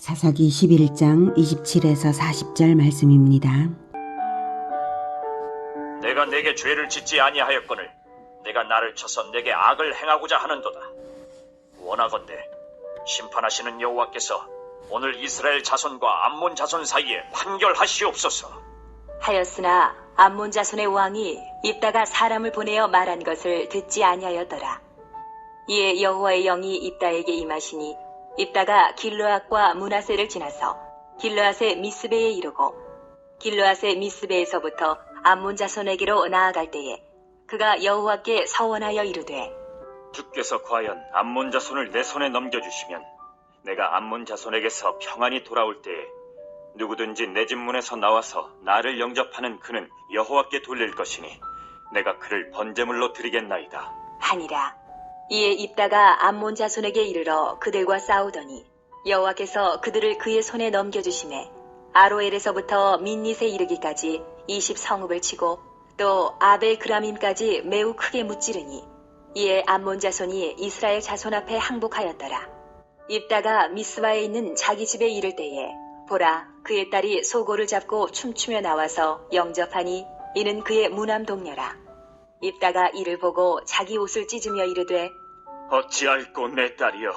사사기 11장 27에서 40절 말씀입니다. 내가 내게 죄를 짓지 아니하였거늘 내가 나를 쳐서 내게 악을 행하고자 하는도다. 원하건대 심판하시는 여호와께서 오늘 이스라엘 자손과 암몬 자손 사이에 판결하시옵소서. 하였으나 암몬 자손의 왕이 입다가 사람을 보내어 말한 것을 듣지 아니하였더라. 이에 여호와의 영이 입다에게 임하시니 입다가 길르앗과 므낫세를 지나서 길르앗의 미스베에 이르고 길르앗의 미스베에서부터 암몬 자손에게로 나아갈 때에 그가 여호와께 서원하여 이르되, 주께서 과연 암몬 자손을 내 손에 넘겨주시면 내가 암몬 자손에게서 평안히 돌아올 때에 누구든지 내 집 문에서 나와서 나를 영접하는 그는 여호와께 돌릴 것이니 내가 그를 번제물로 드리겠나이다 하니라. 이에 입다가 암몬 자손에게 이르러 그들과 싸우더니 여호와께서 그들을 그의 손에 넘겨주시매 아로엘에서부터 민닛에 이르기까지 20성읍을 치고 또 아벨 그라밈까지 매우 크게 무찌르니 이에 암몬 자손이 이스라엘 자손 앞에 항복하였더라. 입다가 미스바에 있는 자기 집에 이를 때에 보라, 그의 딸이 소고를 잡고 춤추며 나와서 영접하니 이는 그의 무남 동녀라. 입다가 이를 보고 자기 옷을 찢으며 이르되, 어찌할꼬 내 딸이여,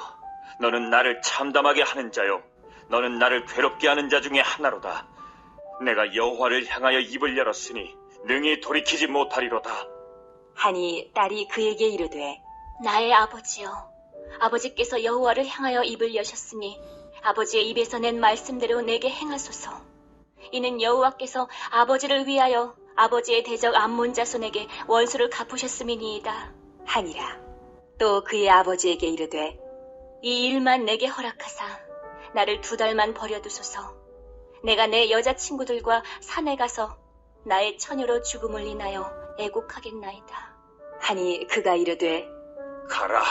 너는 나를 참담하게 하는 자요 너는 나를 괴롭게 하는 자 중에 하나로다. 내가 여호와를 향하여 입을 열었으니 능히 돌이키지 못하리로다 하니 딸이 그에게 이르되, 나의 아버지여, 아버지께서 여호와를 향하여 입을 여셨으니 아버지의 입에서 낸 말씀대로 내게 행하소서. 이는 여호와께서 아버지를 위하여 아버지의 대적 암몬 자손에게 원수를 갚으셨음이니이다 하니라. 또 그의 아버지에게 이르되, 이 일만 내게 허락하사 나를 2달만 버려두소서. 내가 내 여자친구들과 산에 가서 나의 처녀로 죽음을 인하여 애곡하겠나이다 하니 그가 이르되, 가라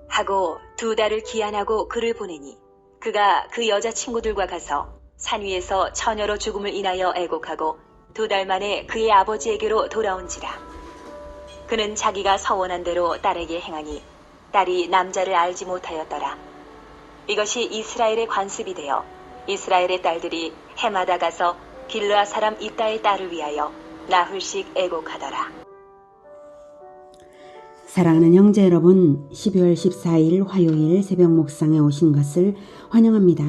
하고 2달을 기한하고 그를 보내니 그가 그 여자친구들과 가서 산 위에서 처녀로 죽음을 인하여 애곡하고 2달 만에 그의 아버지에게로 돌아온지라. 그는 자기가 서원한 대로 딸에게 행하니 딸이 남자를 알지 못하였더라. 이것이 이스라엘의 관습이 되어 이스라엘의 딸들이 해마다 가서 길르앗 사람 입다의 딸을 위하여 나흘씩 애곡하더라. 사랑하는 형제 여러분, 12월 14일 화요일 새벽 묵상에 오신 것을 환영합니다.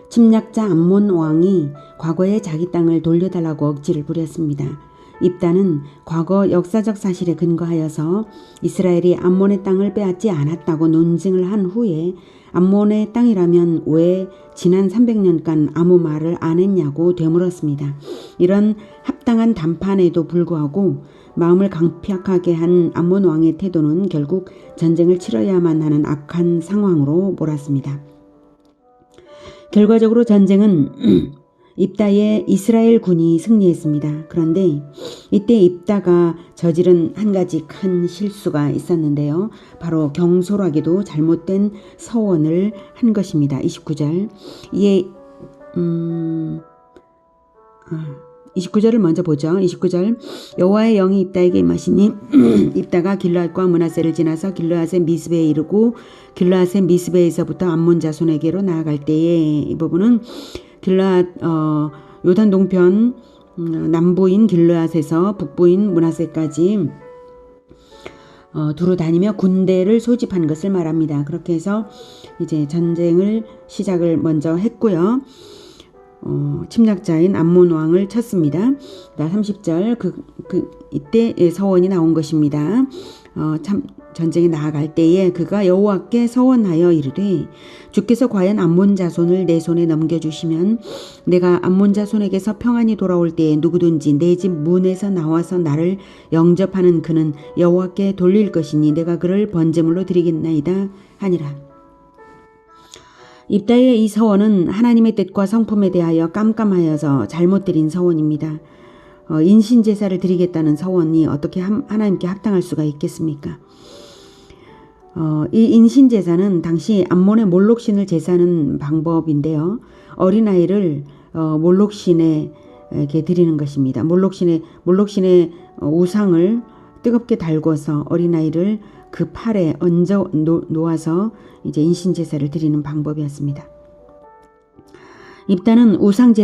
침략자 암몬 왕이 과거에 자기 땅을 돌려달라고 억지를 부렸습니다. 입다는 과거 역사적 사실에 근거하여서 이스라엘이 암몬의 땅을 빼앗지 않았다고 논증을 한 후에 암몬의 땅이라면 왜 지난 300년간 아무 말을 안 했냐고 되물었습니다. 이런 합당한 담판에도 불구하고 마음을 강팍하게 한 암몬 왕의 태도는 결국 전쟁을 치러야만 하는 악한 상황으로 몰았습니다. 결과적으로 전쟁은 입다의 이스라엘 군이 승리했습니다. 그런데 이때 입다가 저지른 한 가지 큰 실수가 있었는데요. 바로 경솔하게도 잘못된 서원을 한 것입니다. 29절. 이에 29절을 먼저 보죠. 29절. 여호와의 영이 입다에게 임하시니 입다가 길르앗과 므낫세를 지나서 길르앗의 미스베에 이르고 길르앗의 미스베에서부터 암몬 자손에게로 나아갈 때에, 이 부분은 길르앗 요단 동편 남부인 길르앗에서 북부인 므낫세까지 두루 다니며 군대를 소집한 것을 말합니다. 그렇게 해서 이제 전쟁을 시작을 먼저 했고요. 침략자인 암몬 왕을 쳤습니다. 30절 이때 서원이 나온 것입니다. 전쟁에 나아갈 때에 그가 여호와께 서원하여 이르되, 주께서 과연 암몬 자손을 내 손에 넘겨주시면 내가 암몬 자손에게서 평안히 돌아올 때에 누구든지 내 집 문에서 나와서 나를 영접하는 그는 여호와께 돌릴 것이니 내가 그를 번제물로 드리겠나이다 하니라. 입다의 이 서원은 하나님의 뜻과 성품에 대하여 깜깜하여서 잘못 드린 서원입니다. 인신제사를 드리겠다는 서원이 어떻게 하나님께 합당할 수가 있겠습니까? 이 인신제사는 당시 암몬의 몰록신을 제사하는 방법인데요. 어린아이를 몰록신에게 드리는 것입니다. 몰록신의 우상을 뜨겁게 달궈서 어린아이를 그 팔에 얹어 놓아서 이제 인신제사를 드리는 방법이었습니다. 입다는 우상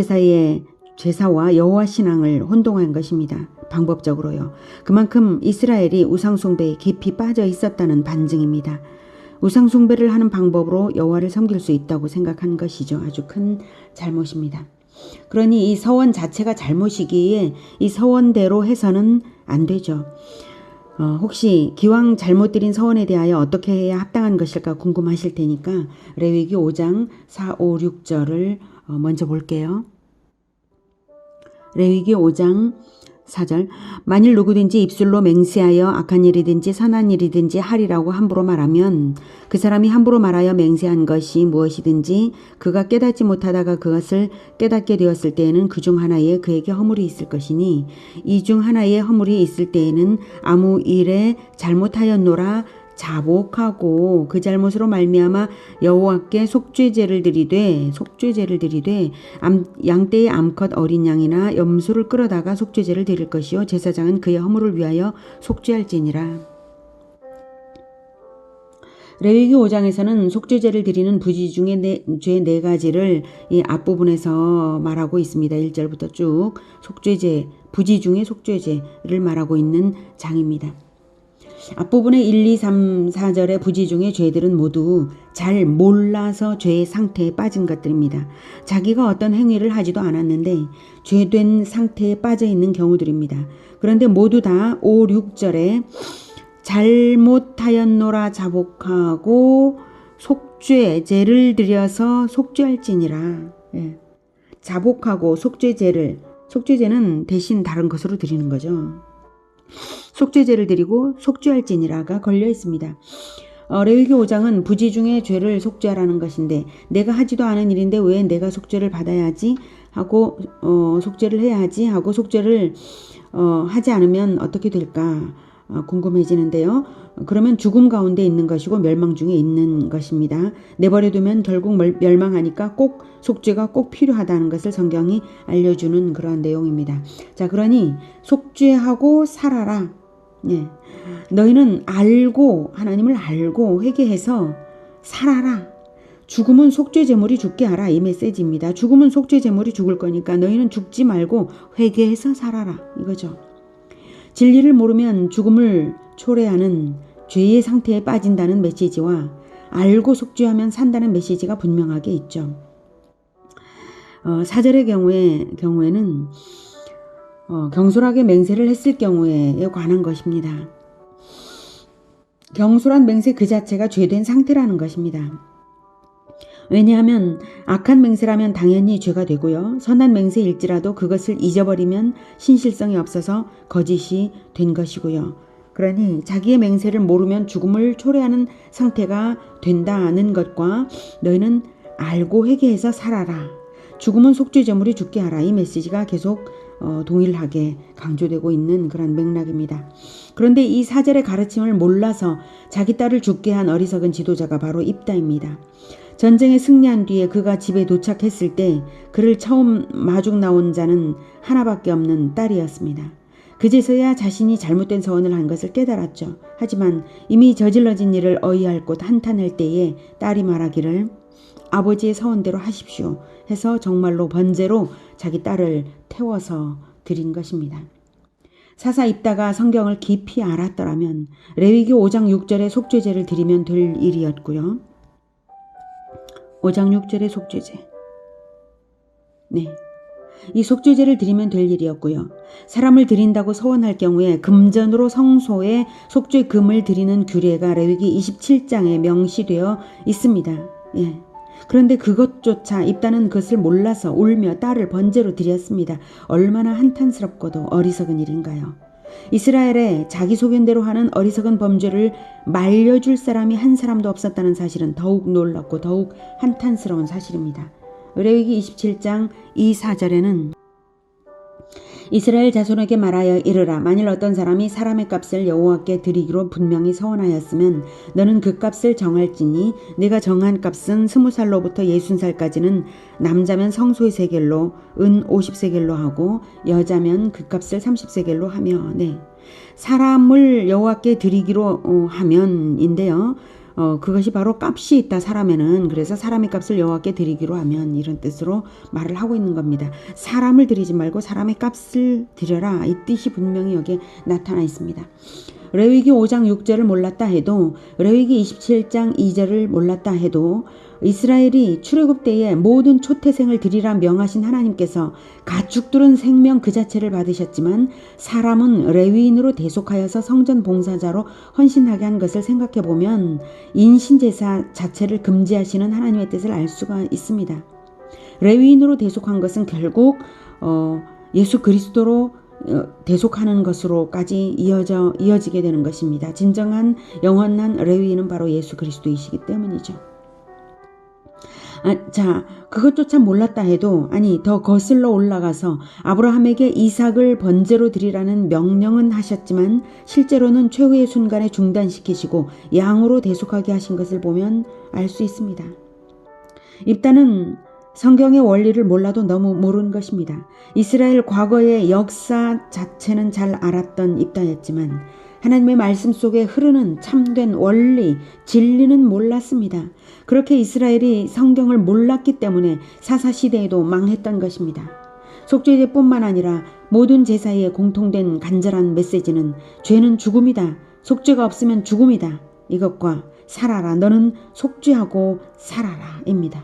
제사와 여호와 신앙을 혼동한 것입니다. 방법적으로요. 그만큼 이스라엘이 우상 숭배에 깊이 빠져 있었다는 반증입니다. 우상 숭배를 하는 방법으로 여호와를 섬길 수 있다고 생각한 것이죠. 아주 큰 잘못입니다. 그러니 이 서원 자체가 잘못이기에 이 서원대로 해서는 안 되죠. 혹시 기왕 잘못 드린 서원에 대하여 어떻게 해야 합당한 것일까 궁금하실 테니까 레위기 5장 4, 5, 6절을 먼저 볼게요. 레위기 5장 4절 만일 누구든지 입술로 맹세하여 악한 일이든지 선한 일이든지 하리라고 함부로 말하면 그 사람이 함부로 말하여 맹세한 것이 무엇이든지 그가 깨닫지 못하다가 그것을 깨닫게 되었을 때에는 그 중 하나에 그에게 허물이 있을 것이니 이 중 하나에 허물이 있을 때에는 아무 일에 잘못하였노라 자복하고 그 잘못으로 말미암아 여호와께 속죄제를 드리되 양떼의 암컷 어린 양이나 염소를 끌어다가 속죄제를 드릴 것이요 제사장은 그의 허물을 위하여 속죄할지니라. 레위기 5장에서는 속죄제를 드리는 부지 중에 죄 네 가지를 이 앞부분에서 말하고 있습니다. 1절부터 쭉 속죄제, 부지 중에 속죄제를 말하고 있는 장입니다. 앞부분의 1, 2, 3, 4절의 부지 중의 죄들은 모두 잘 몰라서 죄의 상태에 빠진 것들입니다. 자기가 어떤 행위를 하지도 않았는데 죄된 상태에 빠져 있는 경우들입니다. 그런데 모두 다 5, 6절에 잘못하였노라 자복하고 속죄제를 드려서 속죄할지니라. 예. 자복하고 속죄제는 대신 다른 것으로 드리는 거죠. 속죄제를 드리고 속죄할지니라가 걸려 있습니다. 레위기 5장은 부지 중에 죄를 속죄하라는 것인데 내가 하지도 않은 일인데 왜 내가 속죄를 받아야 하지 하고 속죄를 해야 하지 하고 속죄를 하지 않으면 어떻게 될까 궁금해지는데요. 그러면 죽음 가운데 있는 것이고 멸망 중에 있는 것입니다. 내버려두면 결국 멸망하니까 꼭 속죄가 꼭 필요하다는 것을 성경이 알려주는 그러한 내용입니다. 자, 그러니 속죄하고 살아라. 예. 너희는 하나님을 알고 회개해서 살아라. 죽음은 속죄제물이 죽게 하라. 이 메시지입니다. 죽음은 속죄제물이 죽을 거니까 너희는 죽지 말고 회개해서 살아라. 이거죠. 진리를 모르면 죽음을 초래하는 죄의 상태에 빠진다는 메시지와 알고 속죄하면 산다는 메시지가 분명하게 있죠. 4절의 경우에는 경솔하게 맹세를 했을 경우에 관한 것입니다. 경솔한 맹세 그 자체가 죄된 상태라는 것입니다. 왜냐하면 악한 맹세라면 당연히 죄가 되고요. 선한 맹세일지라도 그것을 잊어버리면 신실성이 없어서 거짓이 된 것이고요. 그러니 자기의 맹세를 모르면 죽음을 초래하는 상태가 된다는 것과 너희는 알고 회개해서 살아라. 죽음은 속죄제물이 죽게 하라. 이 메시지가 계속 동일하게 강조되고 있는 그런 맥락입니다. 그런데 이 4절의 가르침을 몰라서 자기 딸을 죽게 한 어리석은 지도자가 바로 입다입니다. 전쟁에 승리한 뒤에 그가 집에 도착했을 때 그를 처음 마중 나온 자는 하나밖에 없는 딸이었습니다. 그제서야 자신이 잘못된 서원을 한 것을 깨달았죠. 하지만 이미 저질러진 일을 어이할 곳 한탄할 때에 딸이 말하기를 아버지의 서원대로 하십시오 해서 정말로 번제로 자기 딸을 태워서 드린 것입니다. 사사 입다가 성경을 깊이 알았더라면 레위기 5장 6절에 속죄제를 드리면 될 일이었고요. 5장 6절의 속죄제. 네. 이 속죄제를 드리면 될 일이었고요. 사람을 드린다고 서원할 경우에 금전으로 성소에 속죄금을 드리는 규례가 레위기 27장에 명시되어 있습니다. 예. 그런데 그것조차 입다는 그것을 몰라서 울며 딸을 번제로 드렸습니다. 얼마나 한탄스럽고도 어리석은 일인가요? 이스라엘에 자기 소견대로 하는 어리석은 범죄를 말려줄 사람이 한 사람도 없었다는 사실은 더욱 놀랍고 더욱 한탄스러운 사실입니다. 레위기 27장 2, 4절에는 이스라엘 자손에게 말하여 이르라. 만일 어떤 사람이 사람의 값을 여호와께 드리기로 분명히 서원하였으면 너는 그 값을 정할지니 네가 정한 값은 20살로부터 60살까지는 남자면 성소의 세겔로 은 50세겔로 하고 여자면 그 값을 30세겔로 하며 네. 사람을 여호와께 드리기로 하면인데요. 그것이 바로 값이 있다 사람에는. 그래서 사람의 값을 여호와께 드리기로 하면 이런 뜻으로 말을 하고 있는 겁니다. 사람을 드리지 말고 사람의 값을 드려라. 이 뜻이 분명히 여기에 나타나 있습니다. 레위기 5장 6절을 몰랐다 해도 레위기 27장 2절을 몰랐다 해도 이스라엘이 출애굽 때에 모든 초태생을 드리라 명하신 하나님께서 가축들은 생명 그 자체를 받으셨지만 사람은 레위인으로 대속하여서 성전 봉사자로 헌신하게 한 것을 생각해 보면 인신제사 자체를 금지하시는 하나님의 뜻을 알 수가 있습니다. 레위인으로 대속한 것은 결국 예수 그리스도로 대속하는 것으로까지 이어지게 되는 것입니다. 진정한 영원한 레위인은 바로 예수 그리스도이시기 때문이죠. 자, 그것조차 몰랐다 해도 더 거슬러 올라가서 아브라함에게 이삭을 번제로 드리라는 명령은 하셨지만 실제로는 최후의 순간에 중단시키시고 양으로 대속하게 하신 것을 보면 알 수 있습니다. 입다는 성경의 원리를 몰라도 너무 모르는 것입니다. 이스라엘 과거의 역사 자체는 잘 알았던 입다였지만 하나님의 말씀 속에 흐르는 참된 원리, 진리는 몰랐습니다. 그렇게 이스라엘이 성경을 몰랐기 때문에 사사시대에도 망했던 것입니다. 속죄제뿐만 아니라 모든 제사에 공통된 간절한 메시지는 죄는 죽음이다. 속죄가 없으면 죽음이다. 이것과 살아라. 너는 속죄하고 살아라. 입니다.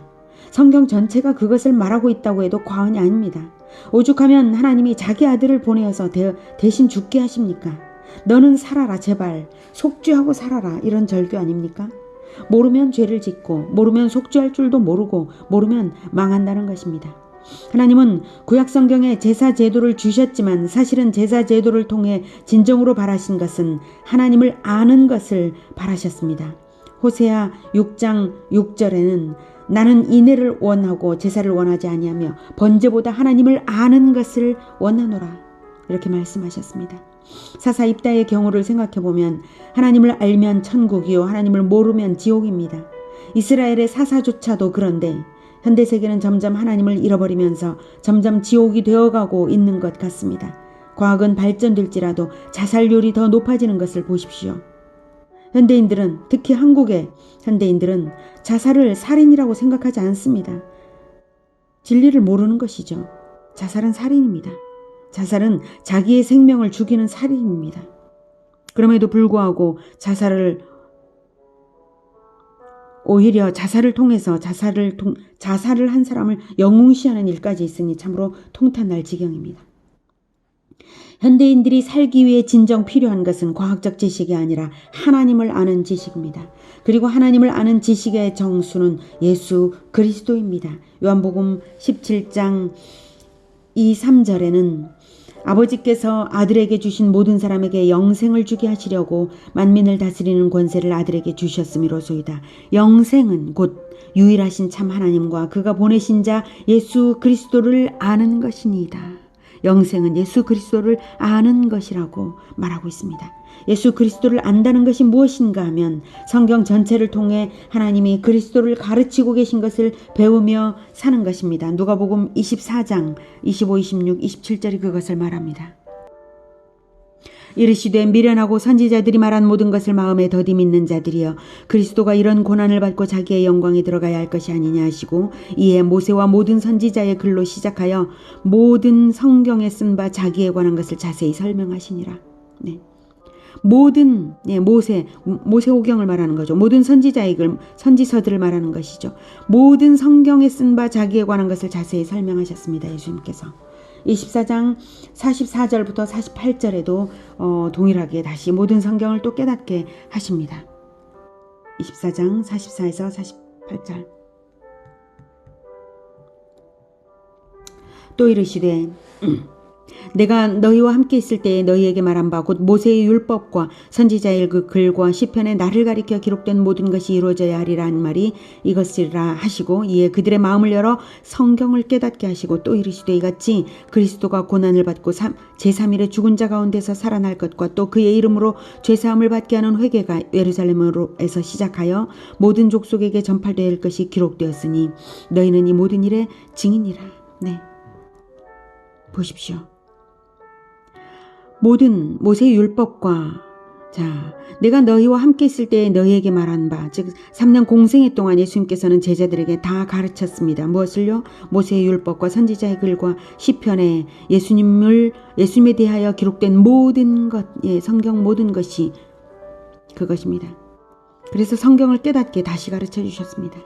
성경 전체가 그것을 말하고 있다고 해도 과언이 아닙니다. 오죽하면 하나님이 자기 아들을 보내어서 대신 죽게 하십니까? 너는 살아라. 제발 속죄하고 살아라. 이런 절규 아닙니까? 모르면 죄를 짓고 모르면 속죄할 줄도 모르면 망한다는 것입니다. 하나님은 구약 성경에 제사 제도를 주셨지만 사실은 제사 제도를 통해 진정으로 바라신 것은 하나님을 아는 것을 바라셨습니다. 호세아 6장 6절에는 나는 인애를 원하고 제사를 원하지 아니하며 번제보다 하나님을 아는 것을 원하노라. 이렇게 말씀하셨습니다. 사사 입다의 경우를 생각해보면 하나님을 알면 천국이요 하나님을 모르면 지옥입니다. 이스라엘의 사사조차도 그런데 현대세계는 점점 하나님을 잃어버리면서 점점 지옥이 되어가고 있는 것 같습니다. 과학은 발전될지라도 자살률이 더 높아지는 것을 보십시오. 현대인들은, 특히 한국의 현대인들은 자살을 살인이라고 생각하지 않습니다. 진리를 모르는 것이죠. 자살은 살인입니다. 자살은 자기의 생명을 죽이는 살인입니다. 그럼에도 불구하고 오히려 자살을 통해서 자살을 한 사람을 영웅시하는 일까지 있으니 참으로 통탄날 지경입니다. 현대인들이 살기 위해 진정 필요한 것은 과학적 지식이 아니라 하나님을 아는 지식입니다. 그리고 하나님을 아는 지식의 정수는 예수 그리스도입니다. 요한복음 17장 2, 3절에는 아버지께서 아들에게 주신 모든 사람에게 영생을 주게 하시려고 만민을 다스리는 권세를 아들에게 주셨음이로소이다. 영생은 곧 유일하신 참 하나님과 그가 보내신 자 예수 그리스도를 아는 것이니이다. 영생은 예수 그리스도를 아는 것이라고 말하고 있습니다. 예수 그리스도를 안다는 것이 무엇인가 하면 성경 전체를 통해 하나님이 그리스도를 가르치고 계신 것을 배우며 사는 것입니다. 누가복음 24장 25, 26, 27절이 그것을 말합니다. 이르시되 미련하고 선지자들이 말한 모든 것을 마음에 더디 믿는 자들이여 그리스도가 이런 고난을 받고 자기의 영광에 들어가야 할 것이 아니냐 하시고 이에 모세와 모든 선지자의 글로 시작하여 모든 성경에 쓴 바 자기에 관한 것을 자세히 설명하시니라. 네. 모든 모세오경을 말하는 거죠. 모든 선지자의 글, 선지서들을 말하는 것이죠. 모든 성경에 쓴 바 자기에 관한 것을 자세히 설명하셨습니다. 예수님께서. 24장 44절부터 48절에도 동일하게 다시 모든 성경을 또 깨닫게 하십니다. 24장 44에서 48절. 또 이르시되 내가 너희와 함께 있을 때에 너희에게 말한 바 곧 모세의 율법과 선지자의 그 글과 시편에 나를 가리켜 기록된 모든 것이 이루어져야 하리라 한 말이 이것이라 하시고 이에 그들의 마음을 열어 성경을 깨닫게 하시고 또 이르시되 이같이 그리스도가 고난을 받고 제3일에 죽은 자 가운데서 살아날 것과 또 그의 이름으로 죄사함을 받게 하는 회개가 예루살렘에서 시작하여 모든 족속에게 전파될 것이 기록되었으니 너희는 이 모든 일의 증인이라. 네, 보십시오. 모든 모세의 율법과 자, 내가 너희와 함께 있을 때에 너희에게 말한 바, 즉 3년 공생애 동안 예수님께서는 제자들에게 다 가르쳤습니다. 무엇을요? 모세의 율법과 선지자의 글과 시편에 예수님에 대하여 기록된 모든 것, 성경 모든 것이 그것입니다. 그래서 성경을 깨닫게 다시 가르쳐 주셨습니다.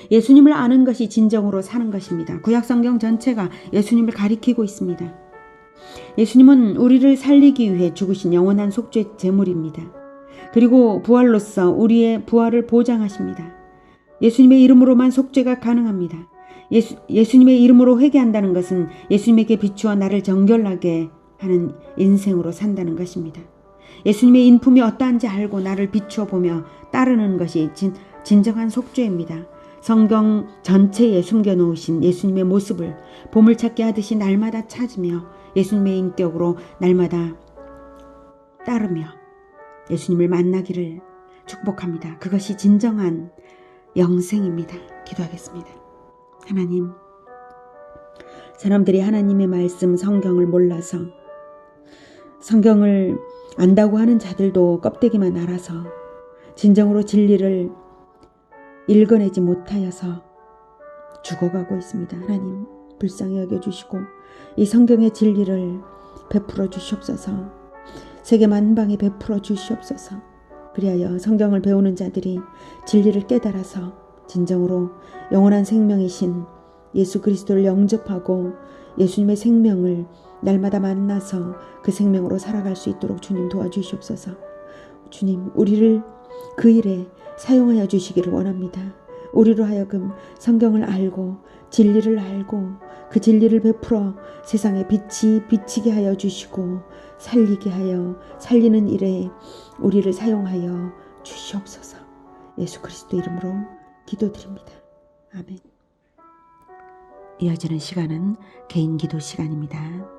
예수님을 아는 것이 진정으로 사는 것입니다. 구약 성경 전체가 예수님을 가리키고 있습니다. 예수님은 우리를 살리기 위해 죽으신 영원한 속죄 제물입니다. 그리고 부활로서 우리의 부활을 보장하십니다. 예수님의 이름으로만 속죄가 가능합니다. 예수님의 이름으로 회개한다는 것은 예수님에게 비추어 나를 정결하게 하는 인생으로 산다는 것입니다. 예수님의 인품이 어떠한지 알고 나를 비추어 보며 따르는 것이 진정한 속죄입니다. 성경 전체에 숨겨놓으신 예수님의 모습을 보물찾기 하듯이 날마다 찾으며 예수님의 인격으로 날마다 따르며 예수님을 만나기를 축복합니다. 그것이 진정한 영생입니다. 기도하겠습니다. 하나님, 사람들이 하나님의 말씀 성경을 몰라서 성경을 안다고 하는 자들도 껍데기만 알아서 진정으로 진리를 읽어내지 못하여서 죽어가고 있습니다. 하나님, 불쌍히 여겨주시고 이 성경의 진리를 베풀어 주시옵소서. 세계 만방에 베풀어 주시옵소서. 그리하여 성경을 배우는 자들이 진리를 깨달아서 진정으로 영원한 생명이신 예수 그리스도를 영접하고 예수님의 생명을 날마다 만나서 그 생명으로 살아갈 수 있도록 주님 도와주시옵소서. 주님, 우리를 그 일에 사용하여 주시기를 원합니다. 우리로 하여금 성경을 알고 진리를 알고 그 진리를 베풀어 세상에 빛이 비치게 하여 주시고 살리게 하여 살리는 일에 우리를 사용하여 주시옵소서. 예수 그리스도 이름으로 기도드립니다. 아멘. 이어지는 시간은 개인 기도 시간입니다.